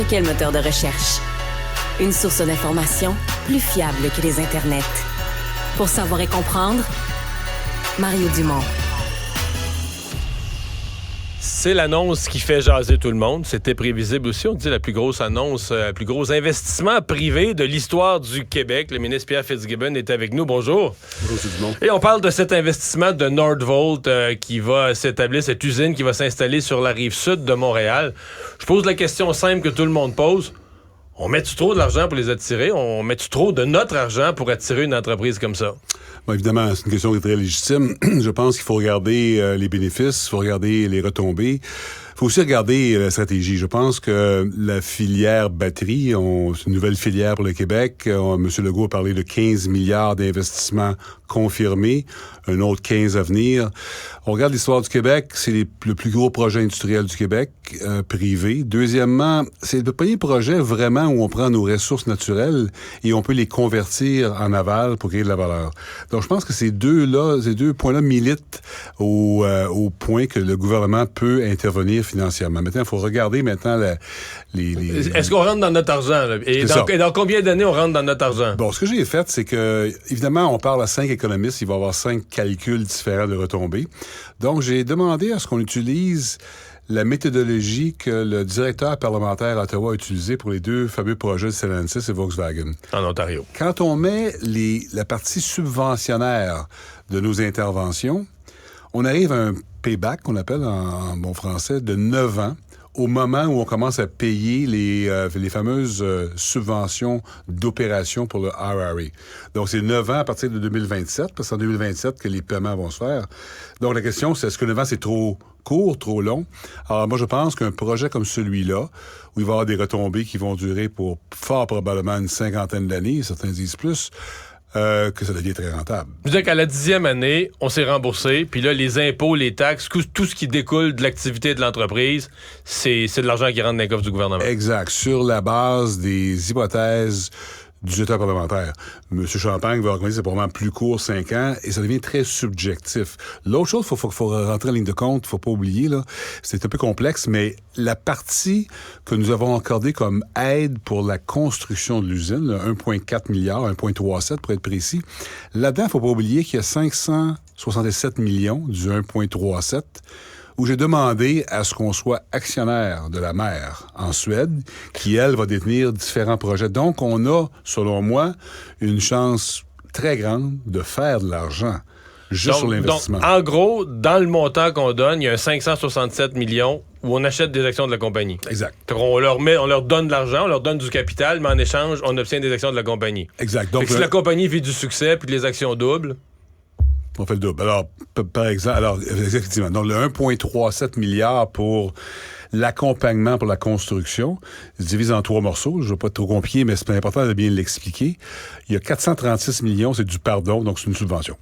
quel moteur de recherche. Une source d'information plus fiable que les internets. Pour savoir et comprendre, Mario Dumont. C'est l'annonce qui fait jaser tout le monde. C'était prévisible aussi. On dit la plus grosse annonce, le plus gros investissement privé de l'histoire du Québec. Le ministre Pierre Fitzgibbon est avec nous. Bonjour. Bonjour tout le monde. Et on parle de cet investissement de Nordvolt qui va s'établir, cette usine qui va s'installer sur la rive sud de Montréal. Je pose la question simple que tout le monde pose. On met-tu trop de l'argent pour les attirer? On met-tu trop de notre argent pour attirer une entreprise comme ça? Bon, évidemment, c'est une question qui est très légitime. Je pense qu'il faut regarder les bénéfices, il faut regarder les retombées. Il faut aussi regarder la stratégie. Je pense que la filière batterie, c'est une nouvelle filière pour le Québec. M. Legault a parlé de 15 milliards d'investissements confirmés, un autre 15 à venir. On regarde l'histoire du Québec, c'est le plus gros projet industriel du Québec, privé. Deuxièmement, c'est le premier projet vraiment où on prend nos ressources naturelles et on peut les convertir en aval pour créer de la valeur. Donc, je pense que ces deux points-là militent au point que le gouvernement peut intervenir financièrement. Maintenant, il faut regarder les... Est-ce qu'on rentre dans notre argent? Là? Et dans combien d'années on rentre dans notre argent? Bon, ce que j'ai fait, c'est que, évidemment, on parle à 5 économistes. Il va y avoir 5 calculs différents de retombées. Donc, j'ai demandé à ce qu'on utilise la méthodologie que le directeur parlementaire à Ottawa a utilisée pour les deux fameux projets de Stellantis et Volkswagen. En Ontario. Quand on met la partie subventionnaire de nos interventions, on arrive à un payback, qu'on appelle en bon français, de 9 ans, au moment où on commence à payer les fameuses subventions d'opération pour le RRA. Donc, c'est 9 ans à partir de 2027, parce que c'est en 2027 que les paiements vont se faire. Donc, la question, c'est est-ce que 9 ans, c'est trop court, trop long? Alors, moi, je pense qu'un projet comme celui-là, où il va y avoir des retombées qui vont durer pour fort probablement une 50aine d'années, certains disent plus, que ça devient très rentable. Je veux dire qu'à la 10e année, on s'est remboursé, puis là, les impôts, les taxes, tout ce qui découle de l'activité de l'entreprise, c'est de l'argent qui rentre dans les coffres du gouvernement. Exact. Sur la base des hypothèses du directeur parlementaire. M. Champagne va organiser, c'est probablement plus court, 5 ans, et ça devient très subjectif. L'autre chose, faut rentrer en ligne de compte, faut pas oublier, là, c'est un peu complexe, mais la partie que nous avons accordée comme aide pour la construction de l'usine, là, 1,4 milliard, 1,37 pour être précis, là-dedans, faut pas oublier qu'il y a 567 millions du 1,37 où j'ai demandé à ce qu'on soit actionnaire de la mère en Suède, qui, elle, va détenir différents projets. Donc, on a, selon moi, une chance très grande de faire de l'argent juste sur l'investissement. Donc, en gros, dans le montant qu'on donne, il y a un 567 millions où on achète des actions de la compagnie. Exact. On leur donne de l'argent, on leur donne du capital, mais en échange, on obtient des actions de la compagnie. Exact. Donc, si la compagnie vit du succès puis que les actions doublent... On fait le double. Alors, par exemple, effectivement, donc le 1,37 milliard pour l'accompagnement pour la construction se divise en 3 morceaux. Je ne veux pas être trop compliqué, mais c'est important de bien l'expliquer. Il y a 436 millions, c'est du pardon, donc c'est une subvention.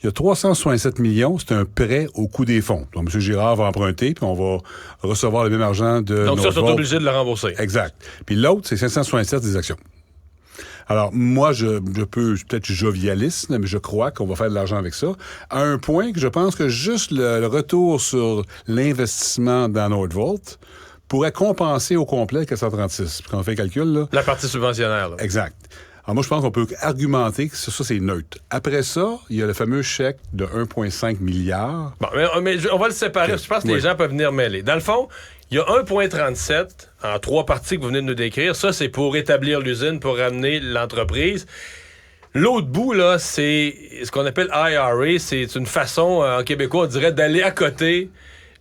Il y a 367 millions, c'est un prêt au coût des fonds. Donc, M. Girard va emprunter, puis on va recevoir le même argent de... Donc, ça, ils sont obligés de le rembourser. Exact. Puis l'autre, c'est 567 des actions. Alors, moi, je peux peut-être jovialiste, mais je crois qu'on va faire de l'argent avec ça. À un point que je pense que juste le retour sur l'investissement dans Nordvolt pourrait compenser au complet le 436. Puis quand on fait le calcul, là... La partie subventionnaire, là. Exact. Alors moi, je pense qu'on peut argumenter que ça, c'est neutre. Après ça, il y a le fameux chèque de 1,5 milliard. Bon, mais on va le séparer. Je pense que les gens peuvent venir mêler. Dans le fond, il y a 1,37 en 3 parties que vous venez de nous décrire. Ça, c'est pour établir l'usine, pour ramener l'entreprise. L'autre bout, là, c'est ce qu'on appelle IRA. C'est une façon, en québécois, on dirait, d'aller à côté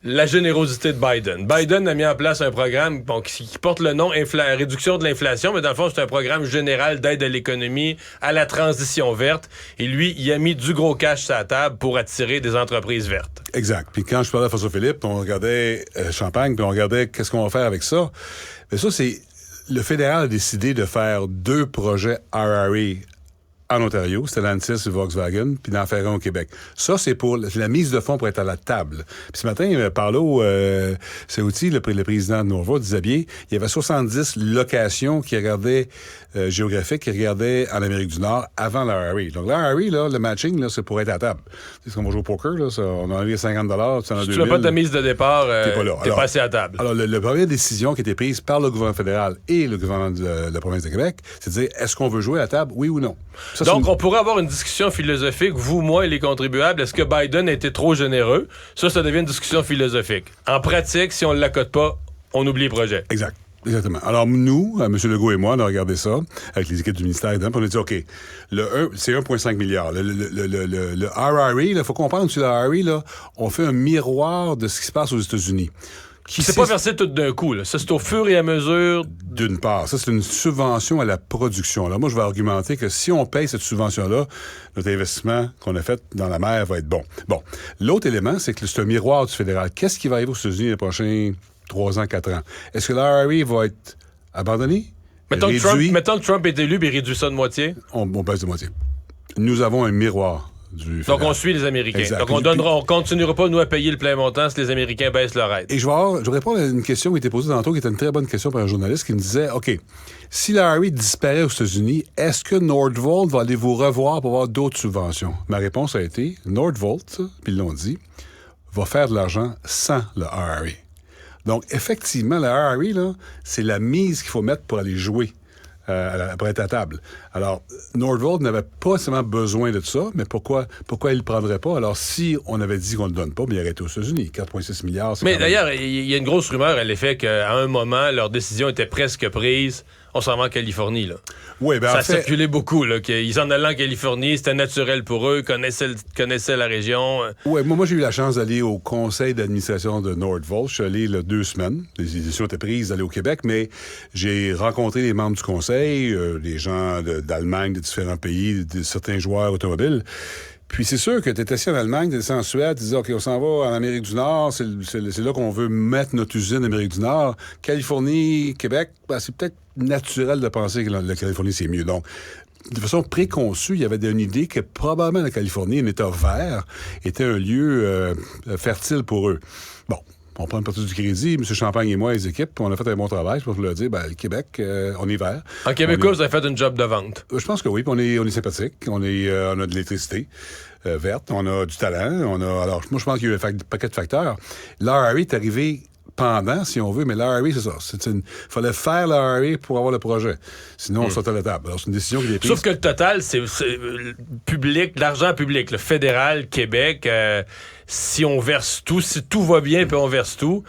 la générosité de Biden. Biden a mis en place un programme qui porte le nom réduction de l'inflation, mais dans le fond, c'est un programme général d'aide à l'économie, à la transition verte. Et lui, il a mis du gros cash sur la table pour attirer des entreprises vertes. Exact. Puis quand je parlais à François Philippe, on regardait Champagne, puis on regardait qu'est-ce qu'on va faire avec ça. Mais ça, c'est... Le fédéral a décidé de faire 2 projets RRA en Ontario, Stellantis et Volkswagen, puis d'en faire un au Québec. Ça, c'est pour la mise de fonds pour être à la table. Puis ce matin, Paolo, c'est aussi le président de Norvolt, disait bien, il y avait 70 locations qui regardaient géographiques, qui regardaient en Amérique du Nord avant l'RRE. Donc l'RRE, là, le matching, là, c'est pour être à table. C'est comme on joue au poker, là, ça, on a enlevé 50 $, tu en as 2000. Si tu n'as pas ta mise de départ, t'es pas assez à table. Alors, la première décision qui a été prise par le gouvernement fédéral et le gouvernement de la province de Québec, c'est de dire, est-ce qu'on veut jouer à la table, oui ou non? Ça, donc, on pourrait avoir une discussion philosophique, vous, moi et les contribuables. Est-ce que Biden a été trop généreux? Ça devient une discussion philosophique. En pratique, si on ne l'accote pas, on oublie le projet. Exactement. Alors, nous, M. Legault et moi, on a regardé ça avec les équipes du ministère, puis on a dit, OK, c'est 1,5 milliard. Le RRE, il faut comprendre que le RRE, là, on fait un miroir de ce qui se passe aux États-Unis. C'est pas versé tout d'un coup, là. Ça, c'est au fur et à mesure. D'une part, ça, c'est une subvention à la production. Alors, moi, je vais argumenter que si on paye cette subvention-là, notre investissement qu'on a fait dans la mer va être bon. Bon. L'autre élément, c'est que c'est un miroir du fédéral. Qu'est-ce qui va arriver aux États-Unis les prochains 3 ans, 4 ans? Est-ce que l'RRE va être abandonné? Mettons que Trump est élu et il réduit ça de moitié. On baisse de moitié. Nous avons un miroir. Donc, on suit les Américains. Exact. Donc, on continuera pas, nous, à payer le plein montant si les Américains baissent leur aide. Et je vais répondre à une question qui était posée tantôt, qui était une très bonne question par un journaliste qui me disait, OK, si l'RRE disparaît aux États-Unis, est-ce que Northvolt va aller vous revoir pour avoir d'autres subventions? Ma réponse a été, Northvolt, puis ils l'ont dit, va faire de l'argent sans le RRE. Donc, effectivement, le RRE, là, c'est la mise qu'il faut mettre pour aller jouer. Pour être à table. Alors, Northvolt n'avait pas nécessairement besoin de ça, mais pourquoi il ne le prendrait pas? Alors, si on avait dit qu'on ne le donne pas, mais il aurait été aux États-Unis. 4,6 milliards, c'est mais d'ailleurs, il y a une grosse rumeur à l'effet qu'à un moment, leur décision était presque prise. On s'en va en Californie, là. Oui, ça a circulé beaucoup, là. Qu'ils en allaient en Californie, c'était naturel pour eux, connaissaient la région. Oui, moi, j'ai eu la chance d'aller au conseil d'administration de Northvolt. Je suis allé 2 semaines. Les décisions étaient prises d'aller au Québec, mais j'ai rencontré les membres du conseil, des gens d'Allemagne, de différents pays, de certains joueurs automobiles. Puis c'est sûr que tu étais assis en Allemagne, tu étais en Suède, tu disais, OK, on s'en va en Amérique du Nord, c'est là qu'on veut mettre notre usine en Amérique du Nord. Californie, Québec, c'est peut-être naturel de penser que la Californie, c'est mieux. Donc, de façon préconçue, il y avait une idée que probablement la Californie, un État vert, était un lieu fertile pour eux. Bon. On prend une partie du crédit, M. Champagne et moi, les équipes, on a fait un bon travail, pour leur dire, le Québec, on est vert. En Québécois, vous avez fait une job de vente. Je pense que oui, puis on est sympathique, on a de l'électricité verte, on a du talent, alors moi, je pense qu'il y a eu un paquet de facteurs. L'RRE est arrivé pendant, si on veut, mais l'RRE, c'est ça. Il fallait faire l'RRE pour avoir le projet. Sinon, on saute à la table. Alors, c'est une décision qui est prise. Sauf que le total, c'est public, l'argent public, le fédéral, Québec, si on verse tout, si tout va bien puis on verse tout,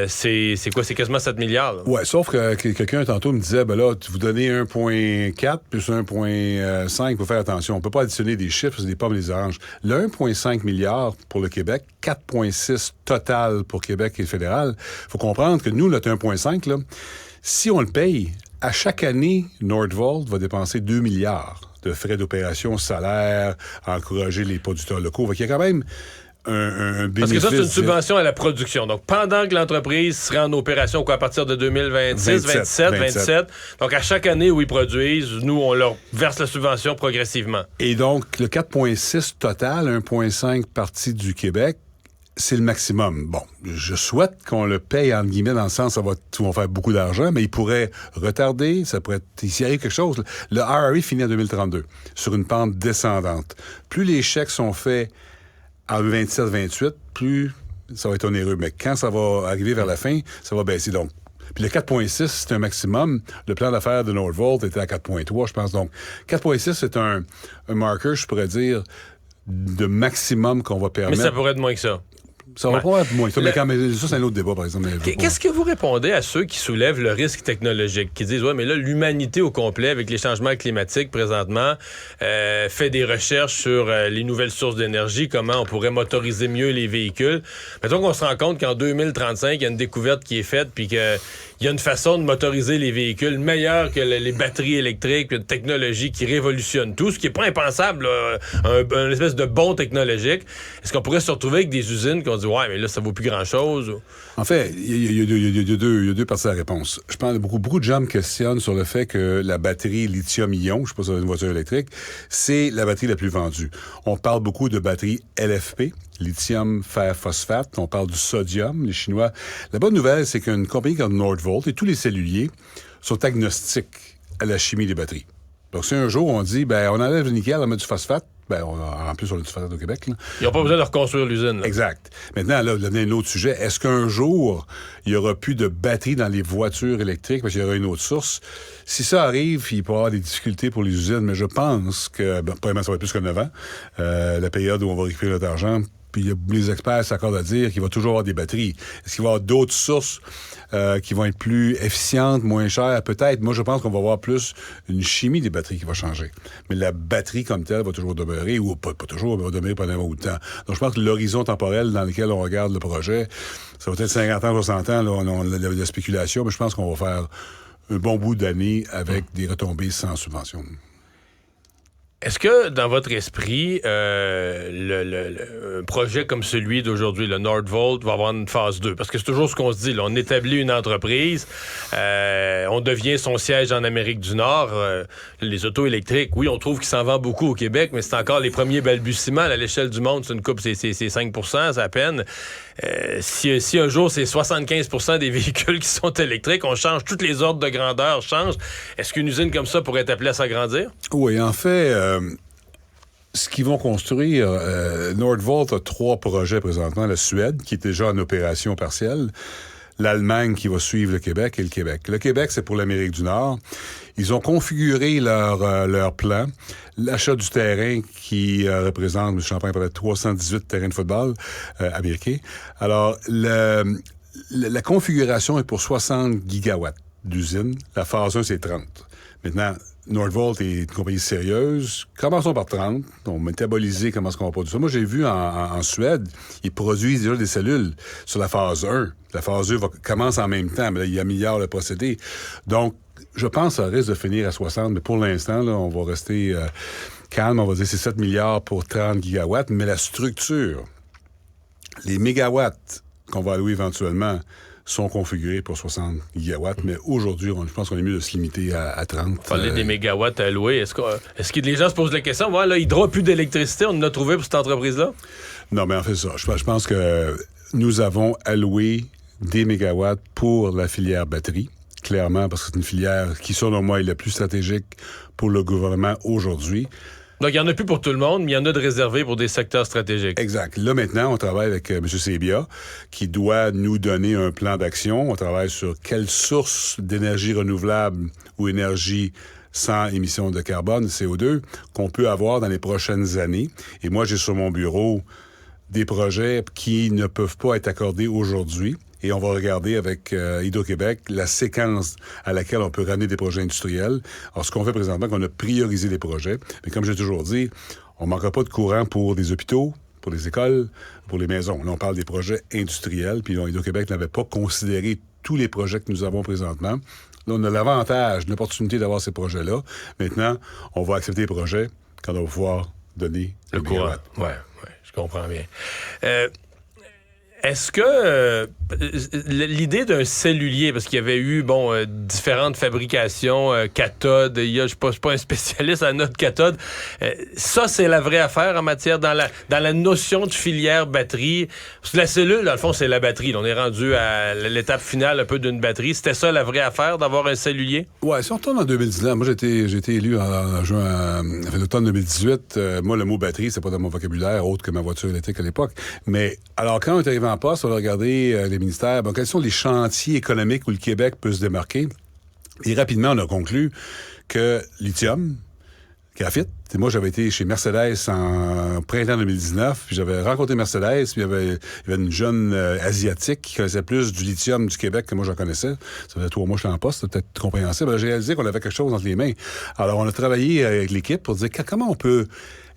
c'est quoi? C'est quasiment 7 milliards. Là. Ouais, sauf que quelqu'un tantôt me disait, là, vous donnez 1,4 plus 1,5, il faut faire attention. On peut pas additionner des chiffres, c'est des pommes et des oranges. Le 1,5 milliard pour le Québec, 4,6 total pour Québec et le fédéral. Faut comprendre que nous, notre 1,5, là, si on le paye, à chaque année, Northvolt va dépenser 2 milliards de frais d'opération, salaire, encourager les producteurs locaux. Il y a quand même un bénéfice. Parce que ça, c'est une subvention à la production. Donc, pendant que l'entreprise serait en opération à partir de 2026, 27. Donc, à chaque année où ils produisent, nous, on leur verse la subvention progressivement. Et donc, le 4,6 total, 1,5 partie du Québec, c'est le maximum. Bon, je souhaite qu'on le paye, entre guillemets, dans le sens où on va faire beaucoup d'argent, mais il pourrait retarder, ça pourrait être, s'il arrive quelque chose. Le RRE finit en 2032, sur une pente descendante. Plus les chèques sont faits en 27-28, plus ça va être onéreux. Mais quand ça va arriver vers la fin, ça va baisser. Donc, puis le 4,6, c'est un maximum. Le plan d'affaires de Northvolt était à 4,3, je pense. Donc, 4,6, c'est un marqueur, je pourrais dire, de maximum qu'on va permettre. Mais ça pourrait être moins que ça. Ça va pas être moins. Ça, mais ça, c'est un autre débat, par exemple. Qu'est-ce que vous répondez à ceux qui soulèvent le risque technologique, qui disent, ouais, mais là, l'humanité au complet, avec les changements climatiques présentement, fait des recherches sur les nouvelles sources d'énergie, comment on pourrait motoriser mieux les véhicules. Mettons qu'on se rend compte qu'en 2035, il y a une découverte qui est faite, puis qu'il y a une façon de motoriser les véhicules meilleure que les batteries électriques, une technologie qui révolutionne tout, ce qui n'est pas impensable, un espèce de bond technologique. Est-ce qu'on pourrait se retrouver avec des usines qu'on ont dit, ouais, mais là, ça vaut plus grand-chose. En fait, il y a deux parties à la réponse. Je pense que beaucoup de gens me questionnent sur le fait que la batterie lithium-ion, je sais pas si c'est une voiture électrique, c'est la batterie la plus vendue. On parle beaucoup de batterie LFP, lithium fer phosphate. On parle du sodium, les Chinois. La bonne nouvelle, c'est qu'une compagnie comme Nordvolt et tous les celluliers sont agnostiques à la chimie des batteries. Donc, si un jour on dit, on enlève le nickel, on met du phosphate, en plus, on a du phosphate au Québec. Là. Ils n'ont pas besoin de reconstruire l'usine. Là. Exact. Maintenant, là, un autre sujet. Est-ce qu'un jour, il n'y aura plus de batterie dans les voitures électriques parce qu'il y aura une autre source? Si ça arrive, il peut y avoir des difficultés pour les usines, mais je pense que, probablement, ça va être plus que 9 ans, la période où on va récupérer notre argent. Puis les experts s'accordent à dire qu'il va toujours avoir des batteries. Est-ce qu'il va y avoir d'autres sources qui vont être plus efficientes, moins chères? Peut-être. Moi, je pense qu'on va avoir plus une chimie des batteries qui va changer. Mais la batterie comme telle va toujours demeurer, ou pas toujours, mais va demeurer pendant un bout de temps. Donc, je pense que l'horizon temporel dans lequel on regarde le projet, ça va être 50 ans, 60 ans, là, on a de la spéculation, mais je pense qu'on va faire un bon bout d'années avec des retombées sans subvention. Est-ce que, dans votre esprit, un projet comme celui d'aujourd'hui, le Nordvolt, va avoir une phase 2? Parce que c'est toujours ce qu'on se dit. Là, on établit une entreprise, on devient son siège en Amérique du Nord. Les autos électriques, oui, on trouve qu'il s'en vend beaucoup au Québec, mais c'est encore les premiers balbutiements. À l'échelle du monde, c'est une coupe, c'est 5%, c'est à peine. Si un jour, c'est 75% des véhicules qui sont électriques, on change, tous les ordres de grandeur changent. Est-ce qu'une usine comme ça pourrait être appelée à s'agrandir? Oui, en fait... ce qu'ils vont construire, Nordvolt a 3 projets présentement. La Suède, qui est déjà en opération partielle. L'Allemagne, qui va suivre le Québec, et le Québec. Le Québec, c'est pour l'Amérique du Nord. Ils ont configuré leur plan. L'achat du terrain qui représente, M. Champagne parlait de 318 terrains de football américains. Alors, la configuration est pour 60 gigawatts d'usine. La phase 1, c'est 30. Maintenant, Nordvolt est une compagnie sérieuse. Commençons par 30. On va métaboliser comment est-ce qu'on va produire ça. Moi, j'ai vu en Suède, ils produisent déjà des cellules sur la phase 1. La phase 2 commence en même temps, mais là, il améliore le procédé. Donc, je pense que ça risque de finir à 60, mais pour l'instant, là, on va rester calme. On va dire que c'est 7 milliards pour 30 gigawatts, mais la structure, les mégawatts qu'on va allouer éventuellement, sont configurés pour 60 gigawatts, mais aujourd'hui, je pense qu'on est mieux de se limiter à 30. Parler des mégawatts à louer, est-ce que les gens se posent la question, voilà, il n'y plus d'électricité, on en a trouvé pour cette entreprise-là? Non, mais en fait, ça, je pense que nous avons alloué des mégawatts pour la filière batterie, clairement, parce que c'est une filière qui, selon moi, est la plus stratégique pour le gouvernement aujourd'hui. Donc, il n'y en a plus pour tout le monde, mais il y en a de réservés pour des secteurs stratégiques. Exact. Là, maintenant, on travaille avec M. Sebia, qui doit nous donner un plan d'action. On travaille sur quelle source d'énergie renouvelable ou énergie sans émission de carbone, CO2, qu'on peut avoir dans les prochaines années. Et moi, j'ai sur mon bureau des projets qui ne peuvent pas être accordés aujourd'hui. Et on va regarder avec Hydro-Québec la séquence à laquelle on peut ramener des projets industriels. Alors, ce qu'on fait présentement, c'est qu'on a priorisé les projets. Mais comme j'ai toujours dit, on ne manquera pas de courant pour des hôpitaux, pour les écoles, pour les maisons. Là, on parle des projets industriels. Puis Hydro-Québec n'avait pas considéré tous les projets que nous avons présentement. Là, on a l'avantage, l'opportunité d'avoir ces projets-là. Maintenant, on va accepter les projets quand on va pouvoir donner le courant. Oui, je comprends bien. Est-ce que l'idée d'un cellulier, parce qu'il y avait eu différentes fabrications, cathodes, je ne suis pas un spécialiste à notre cathode, ça c'est la vraie affaire en matière dans la notion de filière batterie. Parce que la cellule, dans le fond, c'est la batterie. Là, on est rendu à l'étape finale un peu d'une batterie. C'était ça la vraie affaire, d'avoir un cellulier? Oui, si on retourne en 2019, moi j'ai été élu en l'automne 2018. Moi, le mot batterie, c'est pas dans mon vocabulaire, autre que ma voiture électrique à l'époque. Mais alors, quand on est arrivé en poste, on a regardé les ministères, quels sont les chantiers économiques où le Québec peut se démarquer. Et rapidement, on a conclu que lithium, graphite. Et moi, j'avais été chez Mercedes en printemps 2019, puis j'avais rencontré Mercedes, puis il y avait une jeune asiatique qui connaissait plus du lithium du Québec que moi j'en connaissais. Ça faisait 3 mois que j'étais en poste, c'était peut-être compréhensible. J'ai réalisé qu'on avait quelque chose entre les mains. Alors, on a travaillé avec l'équipe pour dire comment on peut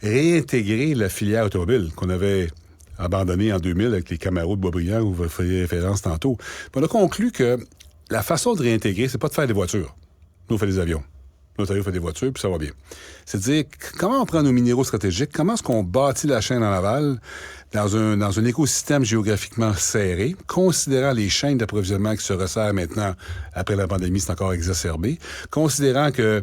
réintégrer la filière automobile qu'on avait abandonné en 2000 avec les Camaro de Boisbriand, où vous faisiez référence tantôt. Puis on a conclu que la façon de réintégrer, c'est pas de faire des voitures. Nous, on fait des avions. L'Ontario fait des voitures, puis ça va bien. C'est-à-dire, comment on prend nos minéraux stratégiques, comment est-ce qu'on bâtit la chaîne en aval dans un écosystème géographiquement serré, considérant les chaînes d'approvisionnement qui se resserrent maintenant, après la pandémie, c'est encore exacerbé, considérant que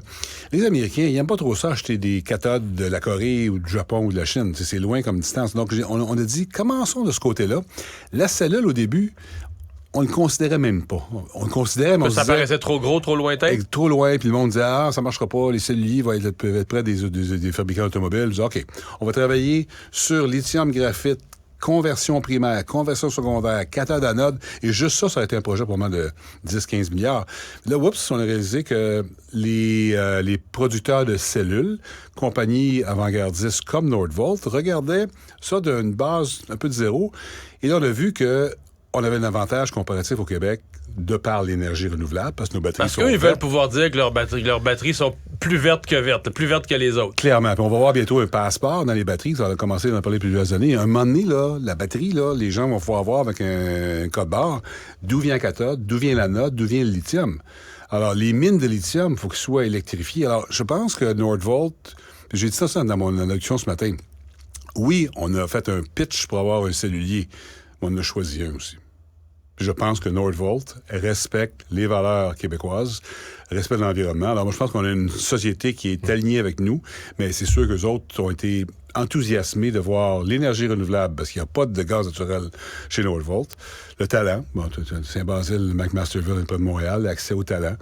les Américains, ils n'aiment pas trop ça, acheter des cathodes de la Corée ou du Japon ou de la Chine. C'est loin comme distance. Donc, on a dit, commençons de ce côté-là. La cellule, au début, on le considérait même pas. On le considérait, mais ça paraissait trop gros, trop lointain? Trop loin, puis le monde disait, ça marchera pas, les celluliers vont être près des fabricants automobiles. On disait, OK, on va travailler sur lithium, graphite, conversion primaire, conversion secondaire, cathode anode, et juste ça a été un projet pour moi de 10-15 milliards. Là, oups, on a réalisé que les producteurs de cellules, compagnies avant-gardistes comme Nordvolt, regardaient ça d'une base un peu de zéro, et là, on a vu que on avait un avantage comparatif au Québec de par l'énergie renouvelable, parce que nos batteries sont... Parce qu'eux, ils veulent pouvoir dire que leurs batteries sont plus vertes que les autres. Clairement. Puis on va voir bientôt un passeport dans les batteries. Ça va commencer à en parler plusieurs années. À un moment donné, là, la batterie, là, les gens vont pouvoir voir avec un code barre d'où vient la cathode, d'où vient l'anode, d'où vient le lithium. Alors, les mines de lithium, il faut qu'ils soient électrifiées. Alors, je pense que Nordvolt... J'ai dit ça dans mon introduction ce matin. Oui, on a fait un pitch pour avoir un cellulier, mais on en a choisi un aussi. Je pense que Nordvolt respecte les valeurs québécoises, respecte l'environnement. Alors moi, je pense qu'on a une société qui est alignée avec nous, mais c'est sûr qu'eux autres ont été enthousiasmés de voir l'énergie renouvelable, parce qu'il n'y a pas de gaz naturel chez Nordvolt. Le talent, Saint-Basile, McMasterville, près de Montréal, l'accès au talent.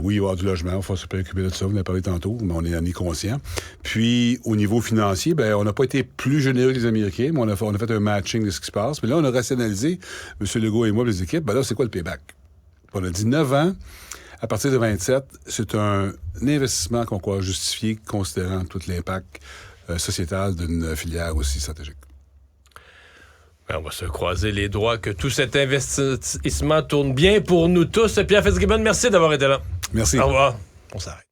Oui, il va y avoir du logement, il faut se préoccuper de ça, vous en avez parlé tantôt, mais on est conscient. Puis, au niveau financier, on n'a pas été plus généreux que les Américains, mais on a fait un matching de ce qui se passe. Mais là, on a rationalisé, M. Legault et moi, les équipes, là, c'est quoi le payback? On a dit 9 ans, à partir de 27, c'est un investissement qu'on croit justifié, considérant tout l'impact sociétal d'une filière aussi stratégique. On va se croiser les doigts que tout cet investissement tourne bien pour nous tous. Pierre Fitzgibbon, merci d'avoir été là. Merci. Au revoir. On s'arrête.